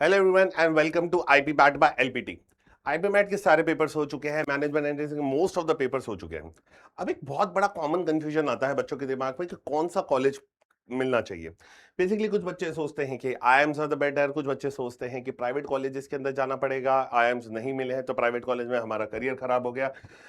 Hello everyone and welcome to IPMAT by LPT. IPMAT के सारे papers हो चुके हैं, मैनेजमेंट एंट्रीज के मोस्ट ऑफ द पेपर्स हो चुके हैं। अब एक बहुत बड़ा कॉमन कंफ्यूजन आता है बच्चों के दिमाग में कि कौन सा कॉलेज मिलना चाहिए। बेसिकली कुछ बच्चे सोचते हैं कि आईएम्स आर द बेटर, कुछ बच्चे सोचते हैं कि प्राइवेट कॉलेजेस के अंदर जाना पड़ेगा, आईएम्स नहीं मिले हैं तो प्राइवेट कॉलेज में हमारा करियर खराब हो गया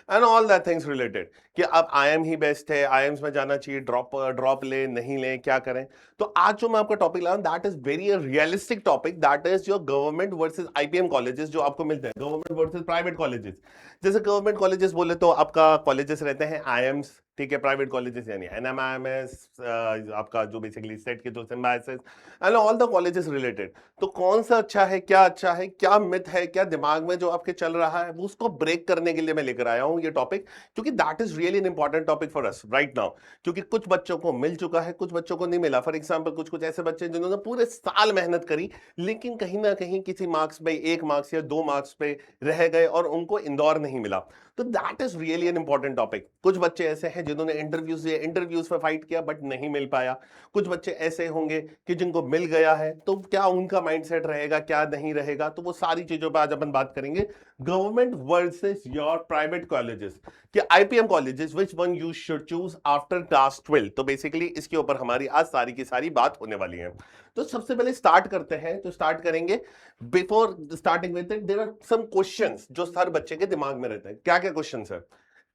and all that things related कि अब आईएम ही बेस्ट है, आईएम्स में जाना चाहिए, ड्रॉप ले नहीं ले, क्या करें। तो आज जो मैं आपका टॉपिक लाऊं that is very realistic topic, that is your government versus IPM colleges जो आपको मिलते हैं, गवर्नमेंट वर्सेस प्राइवेट कॉलेजेस। जैसे गवर्नमेंट कॉलेजेस बोले तो आपका कॉलेजेस रहते हैं आईएम्स, ठीक है। प्राइवेट कॉलेजेस यानी एनएमआईएमएस, आपका जो बेसिकली सेट के जो symbiosis and all the colleges related. तो कौन सा अच्छा है, क्या मिथ है, क्या दिमाग में जो आपके चल रहा है, वो उसको ब्रेक करने के लिए मैं लेकर आया हूं ये टॉपिक, क्योंकि that is really an important topic for us right now. क्योंकि कुछ बच्चों को मिल चुका है, कुछ बच्चों को नहीं मिला। फॉर एग्जाम्पल कुछ कुछ ऐसे बच्चे जिन्होंने पूरे साल मेहनत करी लेकिन कहीं ना कहीं किसी मार्क्स पे, 1 मार्क्स या 2 मार्क्स पे रह गए और उनको इंदौर नहीं मिला। तो that is really an important topic. कुछ बच्चे ऐसे हैं जिन्होंने इंटरव्यूज दिए, इंटरव्यूज पे फाइट किया बट नहीं मिल पाया। कुछ बच्चे ऐसे होंगे कि जिनको मिल गया है, तो क्या उनका माइंडसेट रहेगा, क्या नहीं रहेगा। तो वो सारी चीजों पे आज अपन बात करेंगे। Government versus your private colleges कि IPM colleges which one you should choose after class 12। तो बेसिकली इसके ऊपर हमारी आज सारी की सारी बात होने वाली है। तो सबसे पहले स्टार्ट करते हैं, तो स्टार्ट करेंगे। Before starting with it there are some questions जो हर बच्चे के दिमाग में रहते हैं। क्या क्या क्वेश्चंस है?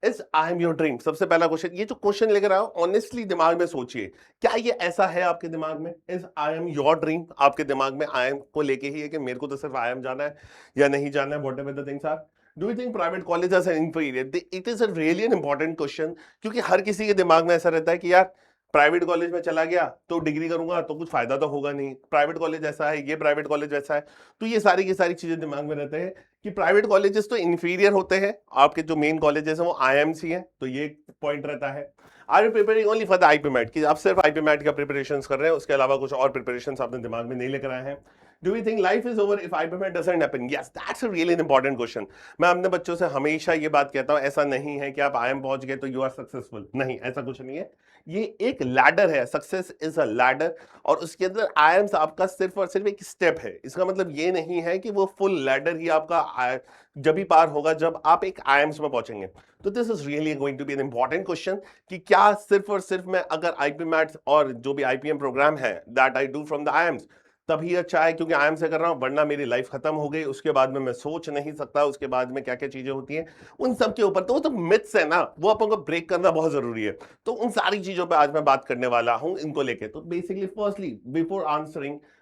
Is I am your dream, सबसे पहला क्वेश्चन। ये जो क्वेश्चन लेकर आओ ऑनेस्टली दिमाग में सोचिए, क्या ये ऐसा है आपके दिमाग में? Is I am your dream आपके दिमाग में आई एम को लेके ही है कि मेरे को तो सिर्फ आई एम जाना है या नहीं जाना है, whatever the things are. Do you think private colleges are inferior? It is a really an important question, क्योंकि हर किसी के दिमाग में ऐसा रहता है कि यार प्राइवेट कॉलेज में चला गया तो डिग्री करूंगा तो कुछ फायदा तो होगा नहीं, प्राइवेट कॉलेज ऐसा है, ये प्राइवेट कॉलेज वैसा है। तो ये सारी की सारी चीजें दिमाग में रहते हैं कि प्राइवेट कॉलेजेस तो इंफीरियर होते हैं, आपके जो मेन कॉलेजेस हैं वो आईएमसी हैं। तो ये पॉइंट रहता है। Are you preparing only for the IPMAT, कि आप सिर्फ आईपी मैट का प्रिपरेशन कर रहे हैं, उसके अलावा कुछ और प्रिपरेशन अपने दिमाग में नहीं लेकर आए हैं? Do you think life is over if IPMAT doesn't happen? Yes, that's a really important question. मैं अपने बच्चों से हमेशा ये बात कहता हूं, ऐसा नहीं है कि आप आईएम पहुंच गए तो यू आर सक्सेसफुल, नहीं, ऐसा कुछ नहीं है। ये एक लैडर है, सक्सेस इज अ लैडर, और उसके अंदर आईएम्स आपका सिर्फ और सिर्फ एक स्टेप है। इसका मतलब ये नहीं है कि वो फुल लैडर ही आपका जब भी पार होगा जब आप एक आईएम्स में पहुंचेंगे। तो this is really going to be an important question कि क्या सिर्फ और सिर्फ मैं अगर आईपी मैथ्स और जो भी आईपीएम प्रोग्राम है that I do from the IIMs तभी अच्छा है क्योंकि आईएम से कर रहा हूं, वरना मेरी लाइफ खत्म हो गई, उसके बाद में मैं सोच नहीं सकता उसके बाद में क्या क्या चीजें होती हैं उन सब के ऊपर। तो वो तो मिथ्स है ना, वो अपन को ब्रेक करना बहुत जरूरी है। तो उन सारी चीजों पे आज मैं बात करने वाला हूं इनको लेके। तो basically firstly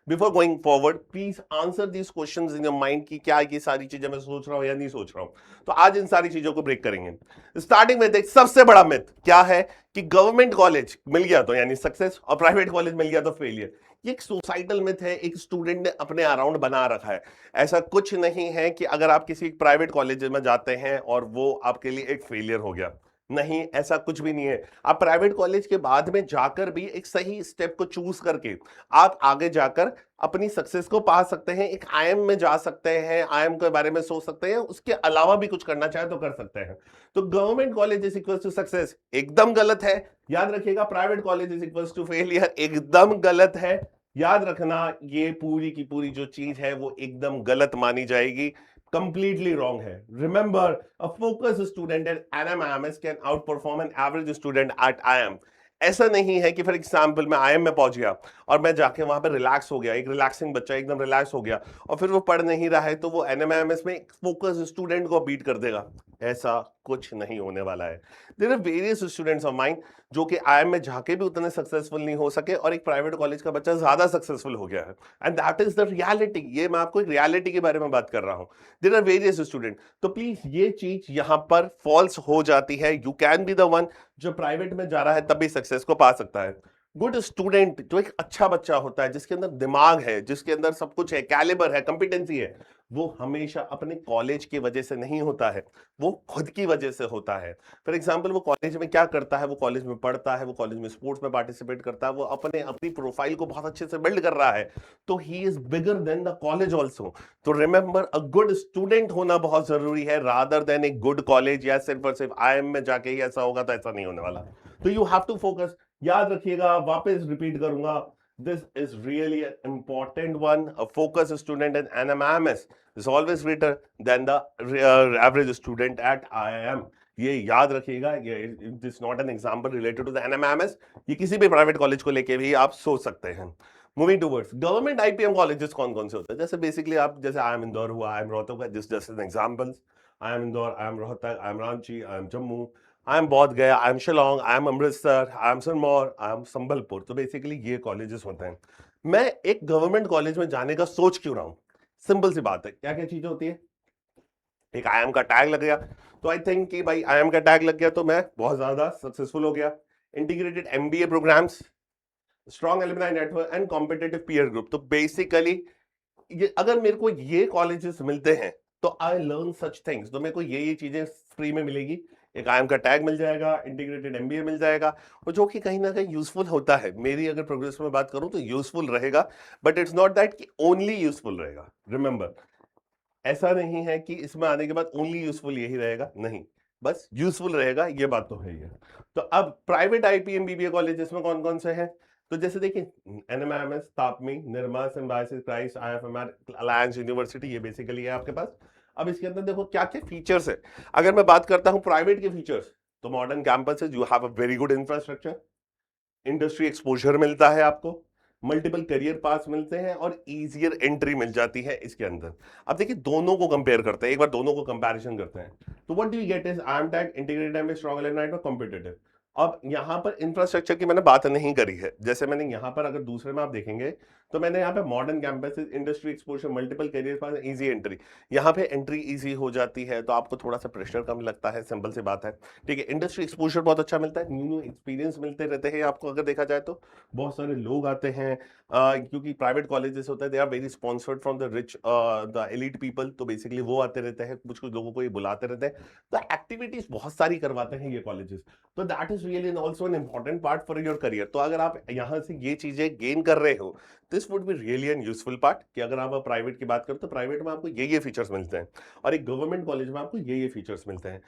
before going forward please answer these questions in your mind कि क्या ये सारी चीजें मैं सोच रहा हूं या नहीं सोच रहा हूं। तो आज इन सारी चीजों को ब्रेक करेंगे। स्टार्टिंग में देख, सबसे बड़ा मिथ क्या है कि गवर्नमेंट कॉलेज मिल गया तो यानी सक्सेस और प्राइवेट कॉलेज मिल गया तो फेलियर। ये एक सोसाइटल मिथ है, एक स्टूडेंट ने अपने अराउंड बना रखा है। ऐसा कुछ नहीं है कि अगर आप किसी प्राइवेट कॉलेज में जाते हैं और वो आपके लिए एक फेलियर हो गया, नहीं, ऐसा कुछ भी नहीं है। आप प्राइवेट कॉलेज के बाद में जाकर भी एक सही स्टेप को चूज करके आप आगे जाकर अपनी सक्सेस को पा सकते हैं। एक आईएम में जा सकते हैं, आईएम के बारे में सोच सकते हैं, उसके अलावा भी कुछ करना चाहे तो कर सकते हैं। तो government college is equal to success एकदम गलत है, याद रखिएगा। Private college is equal to failure एकदम गलत है, याद रखना। ये पूरी की पूरी जो चीज है वो एकदम गलत मानी जाएगी, completely wrong है। Remember, a focused student at NMIMS can outperform an average student at IM। ऐसा नहीं है कि फॉर एग्जाम्पल मैं आईएम में पहुंच गया और मैं जाके वहां पे रिलैक्स हो गया, एक रिलैक्सिंग बच्चा एकदम रिलैक्स हो गया और फिर वो पढ़ नहीं रहा है तो वो एनएमआईएमएस में फोकस स्टूडेंट को बीट कर देगा। ऐसा कुछ नहीं होने वाला है। There are various students of mine जो कि आईएम में जाके भी उतने सक्सेसफुल नहीं हो सके और एक प्राइवेट कॉलेज का बच्चा ज्यादा सक्सेसफुल हो गया है, and that is the reality. ये मैं आपको एक रियलिटी के बारे में बात कर रहा हूं। There are various student. तो प्लीज ये चीज यहां पर फॉल्स हो जाती है। You can be the one जो प्राइवेट में जा रहा है तब भी सक्सेस को पा सकता है। गुड स्टूडेंट जो एक अच्छा बच्चा होता है, जिसके अंदर दिमाग है, जिसके अंदर सब कुछ है, कैलिबर है, कंपिटेंसी है, वो हमेशा अपने कॉलेज की वजह से नहीं होता है, वो खुद की वजह से होता है। फॉर एग्जाम्पल वो कॉलेज में क्या करता है, वो कॉलेज में पढ़ता है, वो कॉलेज में स्पोर्ट्स में पार्टिसिपेट करता है, वो अपने अपनी प्रोफाइल को बहुत अच्छे से बिल्ड कर रहा है, तो he is bigger than the college also. तो रिमेंबर, अ गुड स्टूडेंट होना बहुत जरूरी है rather than a good college, या सिर्फ और सिर्फ आईएम में जाके ही ऐसा होगा तो ऐसा नहीं होने वाला। तो यू हैव टू फोकस। याद रखिएगा, वापस रिपीट करूंगा, This is really an important one. A focused student in NMIMS is always greater than the average student at IIM. ये याद रखिएगा, ये this not an example related to the NMIMS, ये किसी भी प्राइवेट कॉलेज को लेके भी आप सोच सकते हैं। Moving towards government IPM colleges कौन कौन से होते हैं? जैसे बेसिकली आप जैसे आई एम इंदौर हुआ, आई एम रोहतक हुआ, this just an examples. I am Indore, I am Rohtak, I am Ranchi, I am Jammu, I am बोध गया, I am Shillong, I am Amritsar, I am Sirmaur, I am Sambalpur. तो बेसिकली ये कॉलेजेस होते हैं। मैं एक गवर्नमेंट कॉलेज में जाने का सोच क्यों रहा हूं? सिंपल सी बात है, क्या क्या चीजें होती है? एक IIM का टैग लग गया, तो आई थिंक कि भाई IIM का टैग लग गया तो मैं बहुत ज्यादा सक्सेसफुल हो गया। Integrated MBA programs, strong alumni network and competitive peer group. तो बेसिकली ये अगर मेरे को ये कॉलेजेस मिलते हैं तो आई लर्न सच थिंग्स, तो मेरे को ये चीजें फ्री में मिलेगी। एक IIM का टैग मिल जाएगा, इंटीग्रेटेड MBA मिल जाएगा, और जो कि कहीं ना कहीं यूजफुल होता है। मेरी अगर प्रोग्रेस में बात करूं तो यूजफुल रहेगा, बट इट्स नॉट दैट कि ओनली यूजफुल रहेगा। रिमेंबर, ऐसा नहीं है कि इसमें आने के बाद ओनली यूजफुल यही रहेगा, नहीं, बस यूजफुल रहेगा, ये बात तो है ही है। तो अब प्राइवेट IPM BBA कॉलेजेस में कौन कौन से हैं? तो जैसे देखिए, NMIMS, TAPMI, Nirma, Symbiosis, Christ, IFMR, Alliance University, ये बेसिकली है आपके पास। अब इसके अंदर देखो क्या क्या फीचर्स है। अगर मैं बात करता हूं प्राइवेट के फीचर्स, तो modern campuses, you have a very good infrastructure, industry exposure मिलता है आपको, मल्टीपल करियर पास मिलते हैं, और इजियर एंट्री मिल जाती है इसके अंदर। अब देखिए दोनों को कंपेयर करते हैं, एक बार दोनों को कंपैरिजन करते हैं। तो what do you get is IIM tag, integrated MBA, strong alumni network, competitive. अब यहां पर इंफ्रास्ट्रक्चर की मैंने बात नहीं करी है। जैसे मैंने यहां पर अगर दूसरे में आप देखेंगे तो मैंने यहाँ पे modern campus, industry exposure, multiple career paths, easy entry. यहाँ पे एंट्री इजी हो जाती है तो आपको थोड़ा सा प्रेशर कम लगता है, सिंपल सी बात है। ठीक है, इंडस्ट्री एक्सपोजर बहुत अच्छा मिलता है, न्यू न्यू एक्सपीरियंस मिलते रहते हैं आपको। अगर देखा जाए तो बहुत सारे लोग आते हैं, क्योंकि प्राइवेट कॉलेजेस होता है, they are very sponsored from the rich, the elite people, तो बेसिकली वो आते रहते हैं, कुछ कुछ लोगों को ये बुलाते रहते हैं, तो एक्टिविटीज बहुत सारी करवाते हैं ये कॉलेजेस। तो that is really also an important part for your career. तो अगर आप यहाँ से ये चीजें गेन कर रहे हो, this would be really an useful part, कि अगर आप प्राइवेट की बात करो तो प्राइवेट में आपको ये फीचर्स मिलते हैं, और एक गवर्नमेंट कॉलेज में आपको ये फीचर्स मिलते हैं।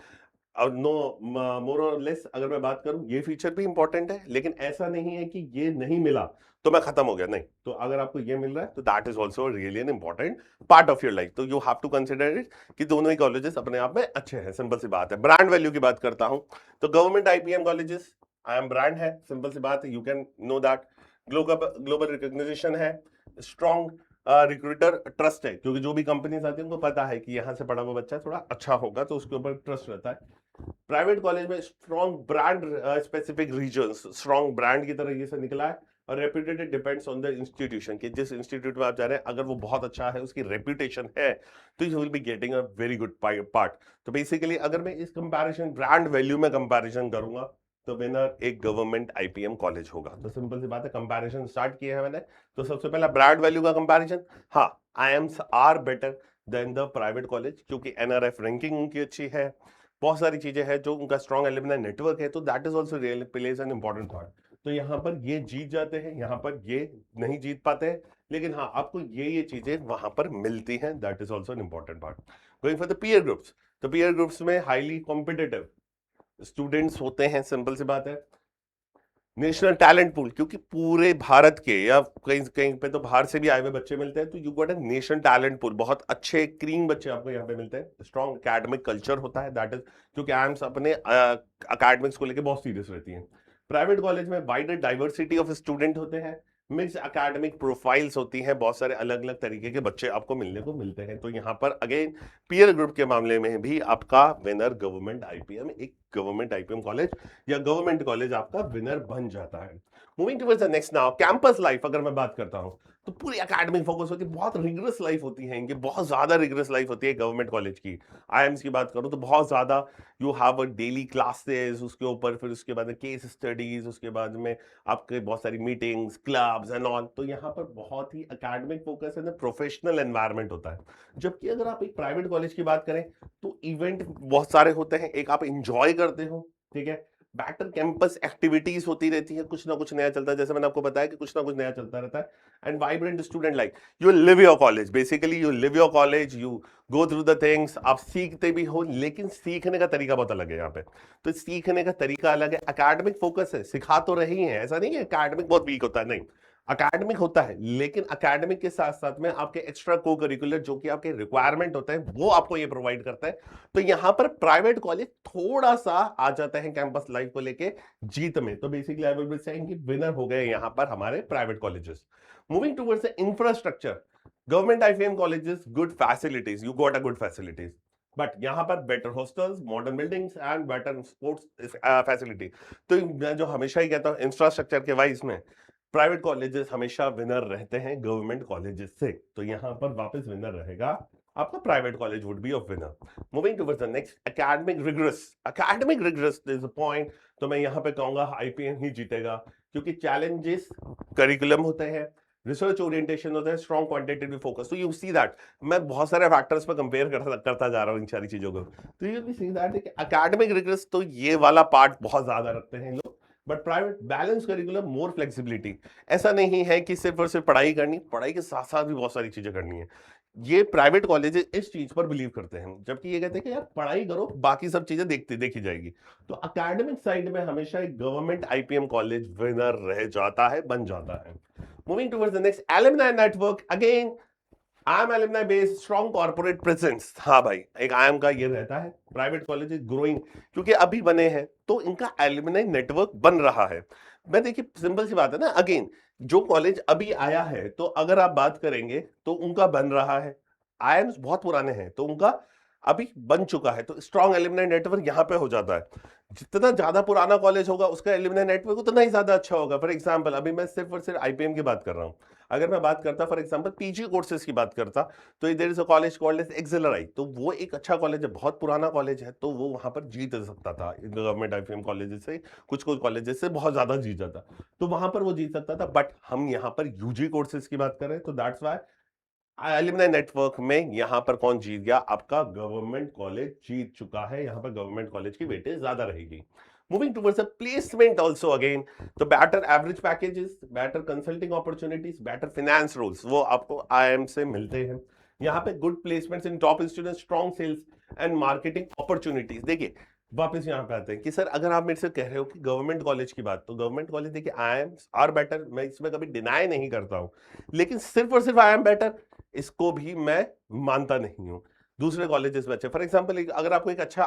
और नो, मोर और लेस अगर मैं बात करूं, ये फीचर भी इंपॉर्टेंट है, लेकिन ऐसा नहीं है कि ये नहीं मिला तो मैं खत्म हो गया, नहीं। तो अगर आपको ये मिल रहा है तो that is also really an important part of your life. तो you have to consider it कि दोनों ही कॉलेजेस अपने आप में अच्छे हैं, सिंपल सी बात है। ब्रांड वैल्यू की बात करता हूं तो government IPM colleges IIM brand है, सिंपल सी बात है, you can know that. Global recognition है, स्ट्रॉन्ग रिक्रूटर ट्रस्ट है, क्योंकि जो भी कंपनीज आती है उनको पता है कि यहाँ से पढ़ा हुआ बच्चा थोड़ा अच्छा होगा, तो उसके ऊपर ट्रस्ट रहता है। प्राइवेट कॉलेज में strong brand, specific reasons, strong brand की तरह ये से निकला है। और reputed depends on the institution, कि जिस इंस्टीट्यूट में आप जा रहे हैं अगर वो बहुत अच्छा है, उसकी रेप्यूटेशन है, तो you will be getting a very good part. तो बेसिकली अगर मैं इस कंपैरिजन ब्रांड वैल्यू में कंपैरिजन करूंगा तो विनर एक गवर्नमेंट IPM कॉलेज होगा। तो सिंपल सी बात है, कंपैरिजन स्टार्ट किया है मैंने। तो सबसे पहला ब्रांड वैल्यू का कंपैरिजन, हाँ, IIMs are better than the private college, क्योंकि NRF रैंकिंग उनकी अच्छी है, बहुत सारी चीजें हैं, जो उनका स्ट्रॉन्ग एलुमनाई नेटवर्क है, तो that is also real plays an important part. तो यहाँ पर ये जीत जाते हैं, यहाँ पर ये नहीं जीत पाते हैं, लेकिन हाँ आपको ये चीजें वहां पर मिलती हैं, that is also an important part. Going for the peer groups, तो पीयर ग्रुप्स में हाईली कॉम्पिटिटिव स्टूडेंट्स होते हैं, सिंपल सी बात है। नेशनल टैलेंट पूल, क्योंकि पूरे भारत के या कहीं कहीं पे तो बाहर से भी आए हुए बच्चे मिलते हैं, तो you got a national talent pool, बहुत अच्छे क्रीम बच्चे आपको यहाँ पे मिलते हैं। स्ट्रॉन्ग एकेडमिक कल्चर होता है, दैट इज, क्योंकि IIMs अपने अकेडमिक्स को लेकर बहुत सीरियस रहती हैं। प्राइवेट कॉलेज में वाइडर डाइवर्सिटी ऑफ स्टूडेंट होते हैं, मिक्स एकेडमिक प्रोफाइल्स होती हैं, बहुत सारे अलग अलग तरीके के बच्चे आपको मिलने को मिलते हैं। तो यहाँ पर अगेन पीयर ग्रुप के मामले में भी आपका विनर गवर्नमेंट IPM, एक गवर्नमेंट IPM कॉलेज या गवर्नमेंट कॉलेज आपका विनर बन जाता है। Moving towards the next now, campus life अगर मैं बात करता हूं तो पूरी एकेडमिक फोकस होती है, बहुत रिगरस लाइफ होती है इनकी, बहुत ज्यादा रिगरस लाइफ होती है गवर्नमेंट कॉलेज की। IIMs की बात करूं तो बहुत ज्यादा, you have a daily classes, उसके ऊपर फिर उसके बाद केस स्टडीज, उसके बाद में आपके बहुत सारी मीटिंग्स, क्लब्स एंड ऑल। तो यहाँ पर बहुत ही एकेडमिक फोकस है, प्रोफेशनल एनवायरनमेंट होता है। जबकि अगर आप एक प्राइवेट कॉलेज की बात करें तो इवेंट बहुत सारे होते हैं, एक आप इंजॉय करते हो, ठीक है, बैटर कैंपस एक्टिविटीज होती रहती है, कुछ ना कुछ नया चलता है, जैसे मैंने आपको बताया कि कुछ ना कुछ नया चलता रहता है। And vibrant student life, you live your college, basically you live your college, you go through the things, आप सीखते भी हो, लेकिन सीखने का तरीका बहुत अलग है यहाँ पे। तो सीखने का तरीका अलग है, एकेडमिक फोकस है, सिखा तो रही है, ऐसा नहीं है एकेडमिक बहुत वीक होता है, नहीं, अकेडमिक होता है, लेकिन अकेडमिक के साथ साथ में आपके एक्स्ट्रा को करिकुलर जो कि आपके रिक्वायरमेंट होते हैं वो आपको ये प्रोवाइड करता है। तो यहां पर प्राइवेट कॉलेज थोड़ा सा आ जाता है कैंपस लाइफ को लेके जीत में। तो basically I will be saying कि विनर हो गए यहां पर हमारे private colleges. Moving towards the infrastructure, government IPM colleges, good facilities, you got a good facilities, but यहाँ पर better hostels, modern buildings and better sports facility. तो मैं जो हमेशा ही कहता हूँ इंफ्रास्ट्रक्चर के वाइज में प्राइवेट कॉलेजेस हमेशा विनर रहते हैं गवर्नमेंट कॉलेजेस से। तो यहाँ पर वापस विनर रहेगा आपका private college would be of winner. Moving towards the next, academic rigour. Academic rigour is a point, तो मैं यहाँ पे कहूंगा आईपीएम ही जीतेगा, क्योंकि चैलेंजेस करिकुलम होते हैं, रिसर्च ओरिएंटेशन होता है, स्ट्रॉन्ग क्वांटिटेटिव फोकस। तो यू सी दैट मैं बहुत सारे फैक्टर्स पर कंपेयर करता जा रहा हूँ इन सारी चीजों को। तो you see that academic rigour तो ये वाला पार्ट बहुत ज्यादा रखते हैं लोग, but private balance curriculum, more flexibility. ऐसा नहीं है कि सिर्फ और सिर्फ पढ़ाई करनी, पढ़ाई के साथ साथ भी बहुत सारी चीजें करनी है। ये प्राइवेट कॉलेजेस इस चीज पर बिलीव करते हैं, जबकि ये कहते हैं कि यार पढ़ाई करो, बाकी सब चीजें देखी जाएगी। तो एकेडमिक साइड में हमेशा एक गवर्नमेंट आईपीएम कॉलेज विनर रह जाता है, बन जाता है। Moving towards the next, alumni network. Again IIM alumni base, strong corporate presence। हाँ भाई, एक IIM का ये रहता है, प्राइवेट कॉलेज ग्रोइंग, क्योंकि अभी बने हैं तो इनका एलुमनाई नेटवर्क बन रहा है। मैं देखिए सिंपल सी बात है ना, अगेन जो कॉलेज अभी आया है तो अगर आप बात करेंगे तो उनका बन रहा है, IIMs बहुत पुराने हैं तो उनका अभी बन चुका है, तो स्ट्रॉन्ग एलुमनाई नेटवर्क यहाँ पे हो जाता है। जितना ज्यादा पुराना कॉलेज होगा उसका एलुमनाई नेटवर्क उतना ही ज्यादा अच्छा होगा। फॉर एग्जांपल अभी मैं सिर्फ और सिर्फ आईपीएम की बात कर रहा हूँ, अगर मैं बात करता फॉर एग्जांपल पीजी कोर्सेज की बात करता, तो there is a college called as accelerate, तो वो एक अच्छा कॉलेज है, बहुत पुराना कॉलेज है, तो वो वहां पर जीत सकता था गवर्नमेंट आईपीएम कॉलेज से, कुछ कॉलेजेस से बहुत ज्यादा जीत जाता, तो वहां पर वो जीत सकता था। बट हम यहाँ पर यूजी कोर्सेज की बात करें तो दैट्स वाई एलुमनाई नेटवर्क में यहां पर कौन जीत गया, आपका गवर्नमेंट कॉलेज जीत चुका है। यहां पर गवर्नमेंट कॉलेज की वेटेज ज्यादा रहेगी। Moving towards placement also, again तो better average packages, better consulting opportunities, better finance roles वो आपको आईएम से मिलते हैं। यहाँ पे good placements in top institute, strong sales and marketing opportunities. देखिए वापस यहाँ पे आते हैं कि सर अगर आप मेरे से कह रहे हो कि गवर्नमेंट कॉलेज की बात, तो गवर्नमेंट कॉलेज देखिए आई एम आर बेटर, मैं इसमें कभी डिनाई नहीं करता हूँ, लेकिन सिर्फ और सिर्फ आई एम बेटर इसको भी मैं मानता नहीं हूं। दूसरे कॉलेजेस में अच्छे, फॉर एग्जांपल अगर आपको एक अच्छा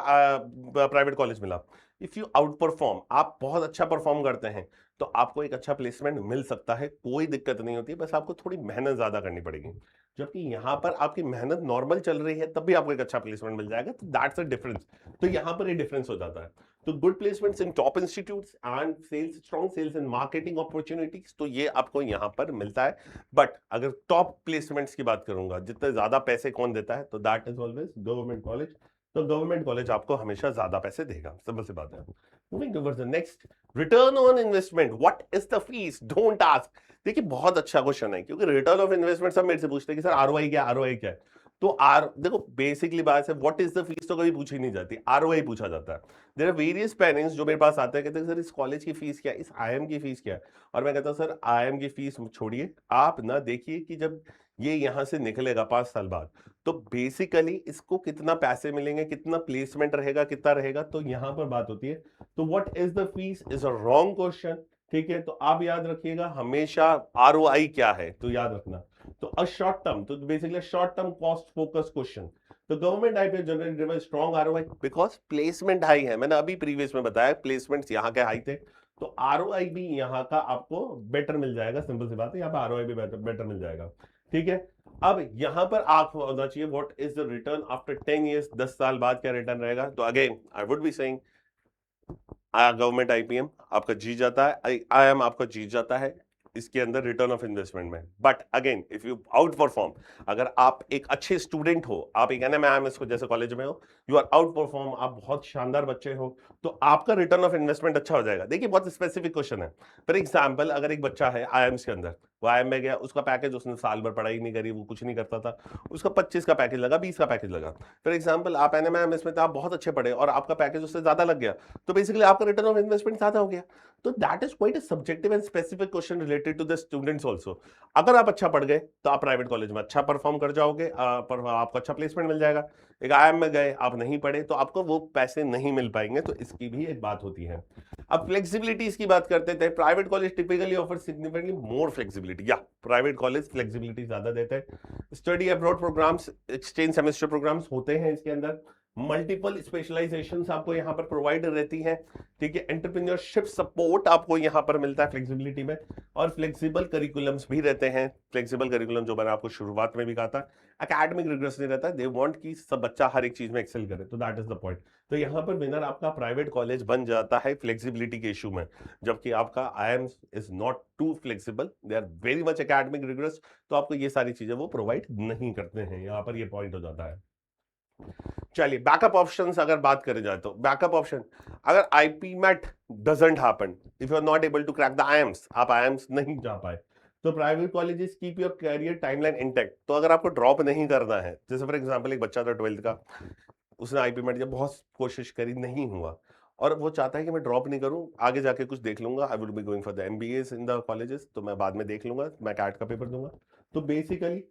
प्राइवेट कॉलेज मिला, इफ यू आउट परफॉर्म, आप बहुत अच्छा परफॉर्म करते हैं, तो आपको एक अच्छा प्लेसमेंट मिल सकता है, कोई दिक्कत नहीं होती, बस आपको थोड़ी मेहनत ज्यादा करनी पड़ेगी। जबकि यहां पर आपकी मेहनत नॉर्मल चल रही है तब भी आपको एक अच्छा प्लेसमेंट मिल जाएगा, तो दैट्स अ डिफरेंस। तो यहां पर ये डिफरेंस हो जाता है। तो good placements in top institutes and sales, strong sales and marketing opportunities, तो ये आपको यहां पर मिलता है। बट अगर टॉप प्लेसमेंट्स की बात करूंगा, जितने ज्यादा पैसे कौन देता है, तो that is always government college. तो गवर्नमेंट कॉलेज आपको हमेशा ज्यादा पैसे देगा, सिंपल सी बात है। Moving towards the next, return on investment, what is the fees, don't ask. देखिए बहुत अच्छा क्वेश्चन है, क्योंकि रिटर्न ऑफ इन्वेस्टमेंट सब मेरे से पूछते हैं कि सर आरओआई क्या, आरओआई क्या है। तो देखो बेसिकली बात है, व्हाट इज द फीस तो कभी पूछी नहीं जाती, आरओआई पूछा जाता है। देयर आर वेरियस पेरेंट्स जो मेरे पास आते हैं, कहते हैं सर इस कॉलेज की फीस क्या है, इस आईएम की फीस क्या है। और मैं कहता हूं सर आईएम की फीस छोड़िए, आप ना देखिए कि जब ये यहां से निकलेगा 5 साल बाद, तो बेसिकली इसको कितना पैसे मिलेंगे, कितना प्लेसमेंट रहेगा, कितना रहेगा, तो यहां पर बात होती है। तो what is the fees is a wrong question, ठीक है। तो आप याद रखिएगा हमेशा आरओआई क्या है, तो याद रखना। तो अ शॉर्ट टर्म, तो basically short term cost focus question. तो government IPM generate driven strong ROI, because placement high है, मैंने अभी प्रीवियस में बताया प्लेसमेंट्स यहाँ के हाई थे, तो आरओआई भी यहाँ का आपको बेटर मिल जाएगा, सिंपल सी बात है, यहाँ पे आरओआई भी बेटर मिल जाएगा, ठीक है। अब यहां पर आपको होना चाहिए what is the return after 10 years, 10 साल बाद क्या रिटर्न रहेगा। तो again I would be saying government IPM आपका जीत जाता है, आईएम आपका जीत जाता है इसके अंदर रिटर्न ऑफ इन्वेस्टमेंट में। But again if you out perform, अगर आप एक अच्छे स्टूडेंट हो, आप एक एनएमआईएमएस को जैसे कॉलेज में हो, यू आर आउट परफॉर्म, आप बहुत शानदार बच्चे हो, तो आपका रिटर्न ऑफ इन्वेस्टमेंट अच्छा हो जाएगा। देखिए बहुत स्पेसिफिक क्वेश्चन है। फॉर एग्जाम्पल अगर एक बच्चा है आईएम्स के अंदर, वो आईएम में गया, उसका पैकेज, उसने साल भर पढ़ाई नहीं करी, वो कुछ नहीं करता था, उसका 25 का पैकेज लगा, 20 का पैकेज लगा। फॉर एग्जाम्पल आप एनएमआईएमएस में थे, आप बहुत अच्छे पढ़े और आपका पैकेज उससे ज्यादा लग गया, तो बेसिकली आपका रिटर्न ऑफ इन्वेस्टमेंट ज्यादा हो गया। तो that is quite a subjective and specific question related to the students also. अगर आप अच्छा पढ़ गए तो आप प्राइवेट कॉलेज में अच्छा परफॉर्म कर जाओगे, पर आपको अच्छा प्लेसमेंट मिल जाएगा। एक आईएम में गए, आप नहीं पढ़े, तो आपको वो पैसे नहीं मिल पाएंगे, तो इसकी भी एक बात होती है। अब फ्लेक्सिबिलिटी की बात करते थे, private college typically offer significantly more flexibility. Flexibility, या प्राइवेट कॉलेज फ्लेक्सिबिलिटी ज्यादा देते हैं। Study abroad programs, exchange semester programs होते हैं इसके अंदर, मल्टीपल स्पेशलाइजेशंस आपको यहाँ पर प्रोवाइड रहती हैं, ठीक है। एंटरप्रेन्योरशिप सपोर्ट आपको यहाँ पर मिलता है फ्लेक्सिबिलिटी में, और फ्लेक्सिबल करिकुलम्स भी रहते हैं। फ्लेक्सिबल करिकुलम जो मैंने आपको शुरुआत में भी कहा था, एकेडमिक रिग्रेस नहीं रहता, दे वांट कि सब बच्चा हर एक चीज में एक्सेल करे, तो दैट इज द पॉइंट। तो यहाँ पर विनर आपका प्राइवेट कॉलेज बन जाता है फ्लेक्सिबिलिटी के इशू में, जबकि आपका IIMs is not too flexible, they are very much academic rigour, तो आपको ये सारी चीजें वो प्रोवाइड नहीं करते हैं, यहाँ पर ये पॉइंट हो जाता है। चलिए बैकअप ऑप्शंस अगर बात करें जाए तो बैकअप ऑप्शन, अगर IPMAT doesn't happen, if you are not able to crack the IIMs, आप आईएम्स नहीं जा पाए, तो private colleges keep your career timeline intact. तो अगर आपको ड्रॉप नहीं करना है, जैसे फॉर एग्जांपल एक बच्चा था 12th का, उसने आईपीमेट जब बहुत कोशिश करी नहीं हुआ, और वो चाहता है कि मैं ड्रॉप नहीं करूं, आगे जाके कुछ देख लूंगा, I will be going for the MBS in the colleges, तो मैं बाद में देख लूंगा, मैं कैट का पेपर दूंगा, तो बेसिकली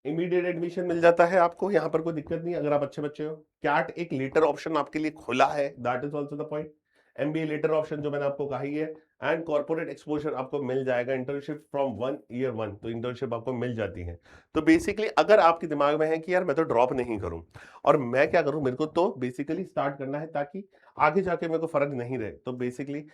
इमीडिएट एडमिशन मिल जाता है आपको, यहाँ पर कोई दिक्कत नहीं अगर आप अच्छे बच्चे हो। कैट एक लेटर ऑप्शन आपके लिए खुला है, that is also the point. MBA later option जो मैंने आपको कहा ही है, एंड कॉर्पोरेट एक्सपोजर आपको मिल जाएगा, इंटर्नशिप फ्रॉम 1 year 1, तो इंटर्नशिप आपको मिल जाती है। तो बेसिकली अगर आपके दिमाग में है कि यार मैं तो ड्रॉप नहीं करूं, और मैं क्या करूं, मेरे को तो बेसिकली स्टार्ट करना है ताकि आगे जाके मेरे को फर्क नहीं रहे, तो बेसिकली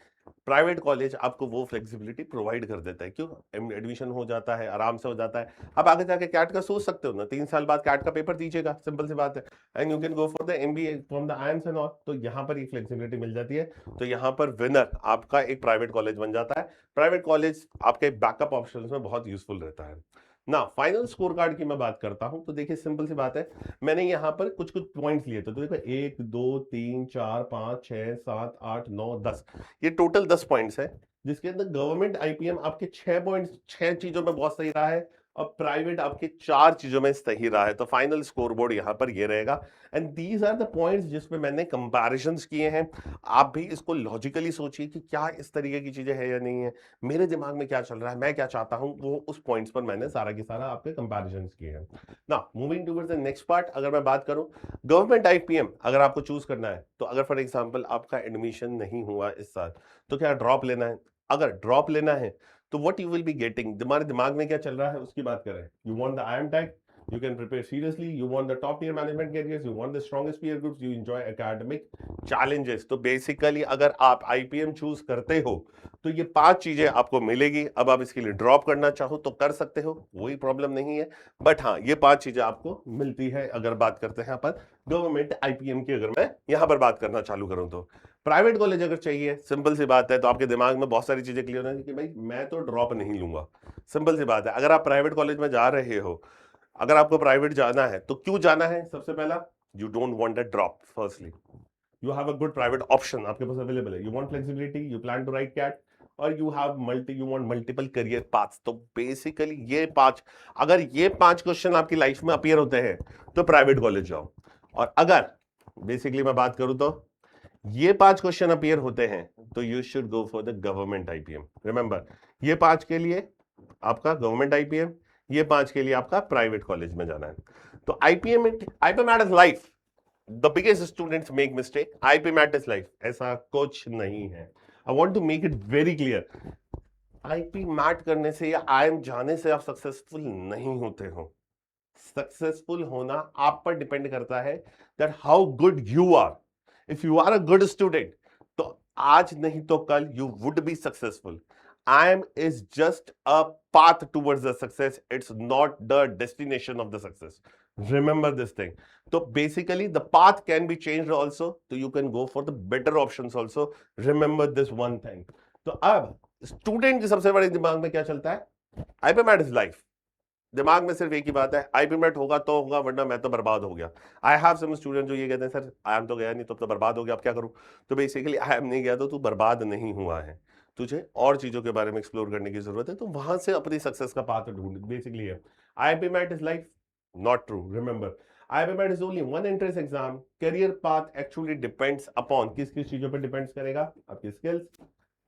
प्राइवेट कॉलेज आपको वो फ्लेक्सिबिलिटी प्रोवाइड कर देता है। क्यों? एडमिशन हो जाता है, आराम से हो जाता है। अब आगे जाके कैट का सोच सकते हो ना, 3 साल बाद कैट का पेपर दीजिएगा, सिंपल सी बात है, and you can go for the MBA from the IIMs and all, तो यहाँ पर ये फ्लेक्सिबिलिटी मिल जाती है। तो यहाँ पर विनर आपका एक प्राइवेट कॉलेज बन जाता है। प्राइवेट कॉलेज आपके बैकअप ऑप्शंस में बहुत यूजफुल रहता है ना। फाइनल स्कोर कार्ड की मैं बात करता हूं, तो देखिए सिंपल सी बात है, मैंने यहां पर कुछ कुछ पॉइंट्स लिए थे, तो देखो 1 2 3 4 5 6 7 8 9 10, ये टोटल 10 पॉइंट्स है, जिसके अंदर गवर्नमेंट आईपीएम आपके 6 पॉइंट्स 6 चीजों में बहुत सही रहा है, और प्राइवेट आपके 4 चीजों में सही रहा है। तो फाइनल स्कोर बोर्ड यहां पर ये रहेगा, and these are the points जिसमें मैंने कंपैरिजंस किए हैं। आप भी इसको लॉजिकली सोचिए कि क्या इस तरीके की चीजें है या नहीं है, मेरे दिमाग में क्या चल रहा है, मैं क्या चाहता हूं, वो उस पॉइंट्स पर मैंने सारा की सारा आपके कंपैरिजंस किए हैं ना। Moving towards the next part, अगर मैं बात करूं गवर्नमेंट आईपीएम अगर आपको चूज करना है, तो अगर फॉर एग्जांपल आपका एडमिशन नहीं हुआ इस साल, तो क्या ड्रॉप लेना है? अगर ड्रॉप लेना है तो what you will be getting, तुम्हारे दिमाग में क्या चल रहा है उसकी बात करें। You want the IIM tag, you can prepare seriously, you want the top tier management careers, you want the strongest peer groups, you enjoy academic challenges। तो बेसिकली अगर आप आईपीएम चूज करते हो तो ये 5 चीजें आपको मिलेगी। अब आप इसके लिए ड्रॉप करना चाहो तो कर सकते हो, कोई प्रॉब्लम नहीं है, बट हाँ ये 5 चीजें आपको मिलती है। अगर बात करते हैं अपन गवर्नमेंट आईपीएम की, अगर मैं यहां पर बात करना चालू करूं, तो प्राइवेट कॉलेज अगर चाहिए, सिंपल सी बात है, तो आपके दिमाग में बहुत सारी चीजें क्लियर है कि भाई मैं तो ड्रॉप नहीं लूंगा। सिंपल सी बात है, अगर आप प्राइवेट कॉलेज में जा रहे हो, अगर आपको प्राइवेट जाना है तो क्यों जाना है? सबसे पहला, you don't want a drop, firstly you have a good private option आपके पास अवेलेबल है, you want flexibility, you plan to write CAT, और you want multiple career paths. तो बेसिकली ये 5, अगर ये 5 क्वेश्चन आपकी लाइफ में अपीयर होते हैं तो प्राइवेट कॉलेज जाओ। और अगर बेसिकली मैं बात करूं तो ये 5 क्वेश्चन अपीयर होते हैं तो you should go for the government IPM. Remember, ये 5 के लिए आपका गवर्नमेंट आईपीएम, ये 5 के लिए आपका प्राइवेट कॉलेज में जाना है। तो IPM is life, the biggest students make mistake, IPM is life, ऐसा कुछ नहीं है। I want to make it very clear, IPMAT करने से या आईएम जाने से आप सक्सेसफुल नहीं होते हो। सक्सेसफुल होना आप पर डिपेंड करता है that how good you are. If you are a good student तो आज नहीं तो कल you would be successful. IIM is just a path towards the success. It's not the destination of the success. Remember this thing. So basically the path can be changed also. So you can go for the better options also. Remember this one thing. तो अब student के सबसे बड़े दिमाग में क्या चलता है? IPM is life. दिमाग में सिर्फ एक ही बात है, आईपीएम होगा तो होगा, वरना मैं तो बर्बाद हो गया। आई हैव सम स्टूडेंट जो ये कहते हैं सर आईएम तो गया नहीं, तो बर्बाद हो गया, अब क्या करूं? तो बेसिकली आईएम नहीं गया तो तू बर्बाद नहीं हुआ है, तुझे और चीजों के बारे में एक्सप्लोर करने की जरूरत है, तो वहां से अपनी सक्सेस का पाथ ढूंढ। बेसिकली है IPM is life, not true. Remember, IIM is only one entrance exam. Career path actually depends upon किस किस चीजों पर डिपेंड्स करेगा? आपकी skills,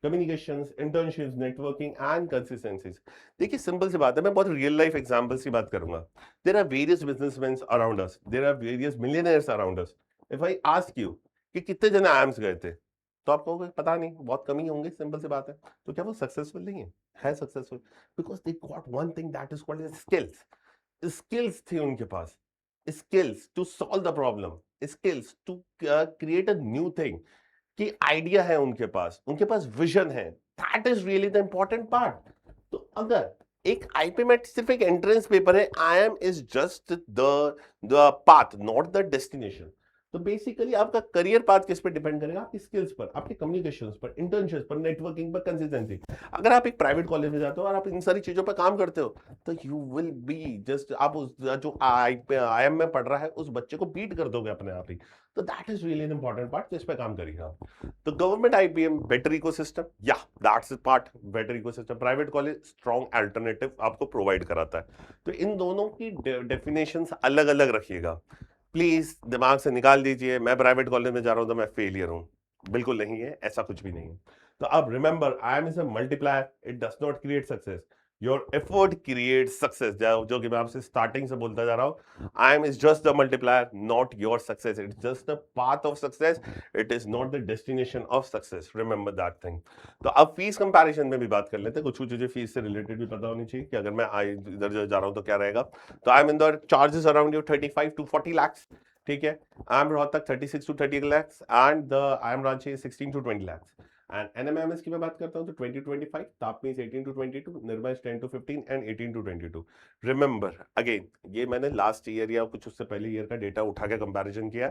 communications, internships, networking and consistencies. देखिए सिंपल सी बात है, मैं बहुत रियल लाइफ एग्जांपल्स की बात करूंगा। There are various businessman around us, there are various millionaires around us. If I ask you कि कितने जने आईएम्स गए थे, तो आप कहोगे पता नहीं, बहुत कम ही होंगे, सिंपल सी बात है। तो क्या वो सक्सेसफुल नहीं है successful, because they got one thing that is called skills. Skills थी उनके पास, skills to solve the problem, skills to create a new thing, कि आइडिया है उनके पास विजन है। That is really the important part. तो अगर एक आईपी में सिर्फ एक एंट्रेंस पेपर है, I am is just the path not the destination, तो बेसिकली आपका करियर पाथ किस पे डिपेंड करेगा? आपकी स्किल्स पर, आपके कम्युनिकेशंस पर, इंटर्नशिप्स पर, नेटवर्किंग पर, कंसिस्टेंसी। अगर आप एक प्राइवेट कॉलेज में जाते हो और आप इन सारी चीजों पर काम करते हो, तो यू विल बी जस्ट, आप उस जो आई एम में पढ़ रहा है उस बच्चे को बीट कर दोगे अपने आप ही। तो that is really an important part, जिस पे काम करिए आप। तो गवर्नमेंट आईपीएम बेटर इकोसिस्टम, या that's part better ecosystem. Private college strong alternative आपको प्रोवाइड कराता है। तो इन दोनों की डेफिनेशंस अलग अलग रखिएगा, प्लीज दिमाग से निकाल दीजिए मैं प्राइवेट कॉलेज में जा रहा हूं तो मैं फेलियर हूं, बिल्कुल नहीं है, ऐसा कुछ भी नहीं है। तो अब remember, I am is a multiplier, it does not create success, your effort create success. जो कि मैं आपसे स्टार्टिंग से बोलता जा रहा हूं, I am is just the multiplier, not your success, it's just the path of success, it is not the destination of success, remember that thing. तो अब फीस कंपैरिजन में भी बात कर लेते हैं, कुछ चीजें फीस से रिलेटेड भी पता होनी चाहिए कि अगर मैं इधर जा रहा हूं तो क्या रहेगा। तो I am in the charges around you 35 to 40 lakhs, ठीक है। आई am Rohtak 36 to 30 lakhs and the I am Ranchi 16 to 20 lakhs। And NMIMS की मैं बात करता हूं तो 20 to 25, तापमी 18 to 22, Nirmal 10 to 15 and 18 to 22। Remember again, ये मैंने लास्ट ईयर या कुछ उससे पहले ईयर का डेटा उठा के कंपैरिजन किया।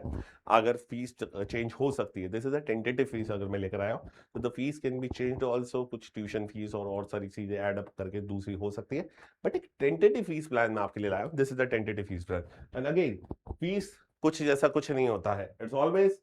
अगर फीस चेंज हो सकती है, this is a tentative fees अगर मैं लेकर आया हूं, तो the fees can be changed also, कुछ ट्यूशन फीस और सारी चीजें ऐड अप करके दूसरी हो सकती है, बट एक टेंटेटिव फीस प्लान मैं आपके लिए लाया हूं, this is the tentative fees plan. And again, fees कुछ जैसा कुछ नहीं होता है, it's always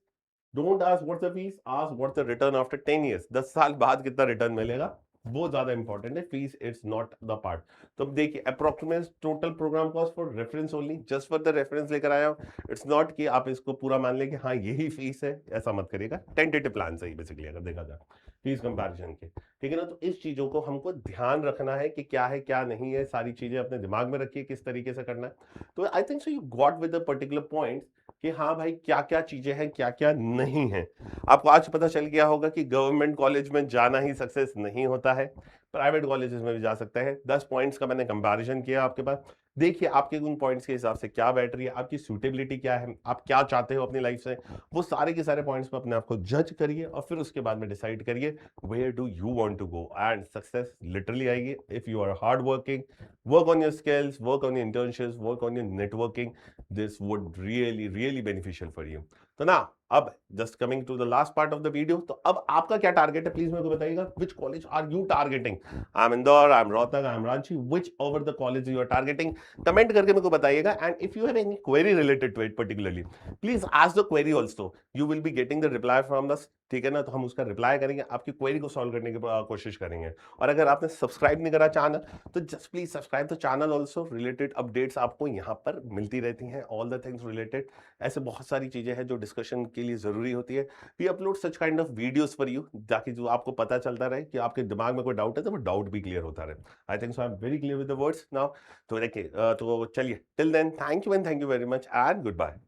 don't ask what's the fees, ask what's the return after 10 years, 10 साल बाद कितना रिटर्न मिलेगा, वो ज्यादा इंपॉर्टेंट है, fees it's not the part. तो अब देखिए, approximate total programme cost for reference only, just for the reference लेकर आया हूं, इट्स नॉट कि आप इसको पूरा मान लें कि हाँ यही फीस है, ऐसा मत करिएगा, टेंटेटिव प्लान सही बेसिकली अगर देखा जाए फीस कंपैरिजन के, ठीक है ना। तो इस चीजों को हमको ध्यान रखना है कि क्या है क्या नहीं है, सारी चीजें अपने दिमाग में रखिए किस तरीके से करना है। तो आई think so you got with the particular points कि हाँ भाई क्या क्या चीजें हैं क्या क्या नहीं है। आपको आज पता चल गया होगा कि गवर्नमेंट कॉलेज में जाना ही सक्सेस नहीं होता है, प्राइवेट कॉलेजेस में भी जा सकते हैं। 10 पॉइंट्स का मैंने कंपैरिजन किया आपके पास, देखिए आपके उन पॉइंट्स के हिसाब से क्या बैठ रही है, आपकी सूटेबिलिटी क्या है, आप क्या चाहते हो अपनी लाइफ से, वो सारे के सारे पॉइंट्स पर अपने आप को जज करिए और फिर उसके बाद में डिसाइड करिए where do you want to go, and success literally आएगी if you are hard working, work on your skills, work on your internships, work on your networking, this would really beneficial for you. तो ना अब just coming to the last part of the video, तो अब आपका क्या target है please मेरे को बताइएगा, which college are you targeting? I am Indore, I am Rohtak, I am Ranchi, which over the college you are targeting, comment करके मेरे को बताइएगा। And if you have any query related to it particularly, please ask the query also, you will be getting the reply from the, ठीक है ना। तो हम उसका रिप्लाई करेंगे, आपकी क्वेरी को सॉल्व करने की कोशिश करेंगे। और अगर आपने सब्सक्राइब नहीं करा चैनल, तो just please subscribe the channel also, related updates आपको यहाँ पर मिलती रहती हैं, ऑल द थिंग्स रिलेटेड, ऐसे बहुत सारी चीजें हैं जो डिस्कशन के लिए जरूरी होती है। We upload such kind of videos for you, ताकि जो आपको पता चलता रहे कि आपके दिमाग में कोई डाउट है तो वो डाउट भी क्लियर होता रहे। I think so I am very clear with the words now. तो देखिए, तो चलिए, till then thank you and thank you very much and good bye.